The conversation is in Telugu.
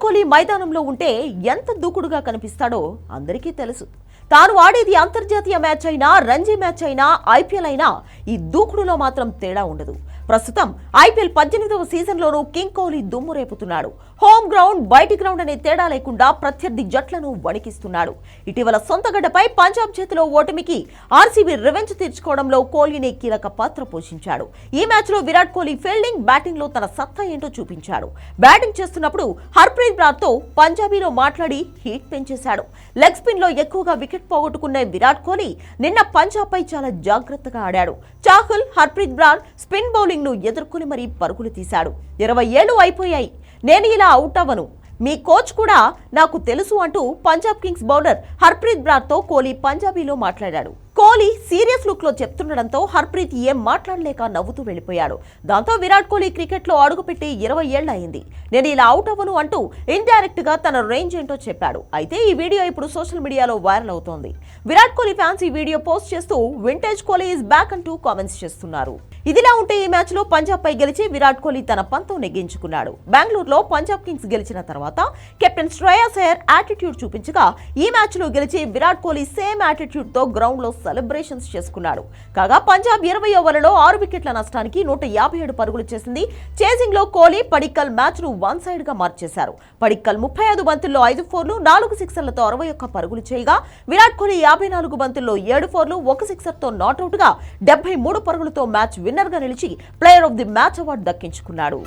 కోహ్లీ మైదానంలో ఉంటే ఎంత దూకుడుగా కనిపిస్తాడో అందరికీ తెలుసు. తాను ఆడేది అంతర్జాతీయ మ్యాచ్ అయినా, రంజీ మ్యాచ్ అయినా, ఐపీఎల్ అయినా ఈ దూకుడులో మాత్రం తేడా ఉండదు. ప్రస్తుతం ఐపీఎల్ 18వ సీజన్లోనూ కింగ్ కోహ్లీ దుమ్ము రేపుతున్నాడు. హోమ్ గ్రౌండ్, బయటి గ్రౌండ్ అనే తేడా లేకుండా ప్రత్యర్థి జట్లను వణికిస్తున్నాడు. ఇటీవల సొంత గడ్డపై పంజాబ్ చేతిలో ఓటమికి ఆర్సీబీ రివెంజ్ తీర్చుకోవడంలో కోహ్లీనే కీలక పాత్ర పోషించాడు. ఈ మ్యాచ్ లో విరాట్ కోహ్లీ ఫీల్డింగ్, బ్యాటింగ్ లో తన సత్తా ఏంటో చూపించాడు. బ్యాటింగ్ చేస్తున్నప్పుడు హర్ప్రీత్ బ్రార్ తో పంజాబీలో మాట్లాడి హీట్ పెంచేశాడు. లెగ్ స్పిన్ లో ఎక్కువగా వికెట్ పోగొట్టుకున్న విరాట్ కోహ్లీ నిన్న పంజాబ్ పై చాలా జాగ్రత్తగా ఆడాడు. చాహల్, హర్ప్రీత్ బ్రార్ స్పిన్ బౌలింగ్ ను ఎదుర్కొని మరీ పరుగులు తీశాడు. 20 ఏళ్లు అయిపోయాయి, నేను ఇలా అవుట్ అవ్వను, మీ కోచ్ కూడా నాకు తెలుసు అంటూ పంజాబ్ కింగ్స్ బౌలర్ హర్ప్రీత్ బ్రార్ తో కోహ్లీ పంజాబీలో మాట్లాడాడు. కోహ్లీ సీరియస్ లుక్ లో చెప్తుండడంతో హర్ప్రీత్ ఏం మాట్లాడలేక నవ్వుతూ వెళ్లిపోయాడు. దాంతో విరాట్ కోహ్లీ క్రికెట్ లో అడుగుపెట్టి 20 ఏళ్లు అయింది, నేను ఇలా అవుట్ అవ్వను అంటూ ఇండైరెక్ట్ గా తన రేంజ్ ఏంటో చెప్పాడు. అయితే ఈ వీడియో ఇప్పుడు సోషల్ మీడియాలో వైరల్ అవుతోంది. విరాట్ కోహ్లీ ఫ్యాన్స్ ఈ వీడియో పోస్ట్ చేస్తూ వింటేజ్ కోహ్లీ ఈజ్ బ్యాక్ అంటూ కామెంట్స్ చేస్తున్నారు. ఇదిలా ఉంటే ఈ మ్యాచ్ లో పంజాబ్ పై గెలిచి విరాట్ కోహ్లీ తన పంతం నెగ్గించుకున్నాడు. బెంగళూరులో పంజాబ్ కింగ్స్ గెలిచిన తర్వాత కెప్టెన్ శ్రేయస్ అయ్యర్ యాటిట్యూడ్ చూపించగా, ఈ మ్యాచ్ లో గెలిచి విరాట్ కోహ్లీ సేమ్ యాటిట్యూడ్ తో గ్రౌండ్ లో సెలబ్రేషన్స్ చేసుకున్నాడు. కాగా పంజాబ్ 20వ ఓవర్లలో 6 వికెట్ల నష్టానికి 157 పరుగులు చేసింది. చేసింగ్ లో కోహ్లీ, పడిక్కల్ మ్యాచ్ ను వన్ సైడ్ గా మార్చేశారు. పడిక్కల్ 35 బంతుల్లో 5 ఫోర్లు, 4 సిక్సర్లతో 61 పరుగులు చేయగా, విరాట్ కోహ్లీ 54 బంతుల్లో 7 ఫోర్లు, 1 సిక్సర్ తో నాట్అవుట్ గా 73 పరుగులతో మ్యాచ్ విన్నర్ గా నిలిచి player of the match award దక్కించుకున్నాడు.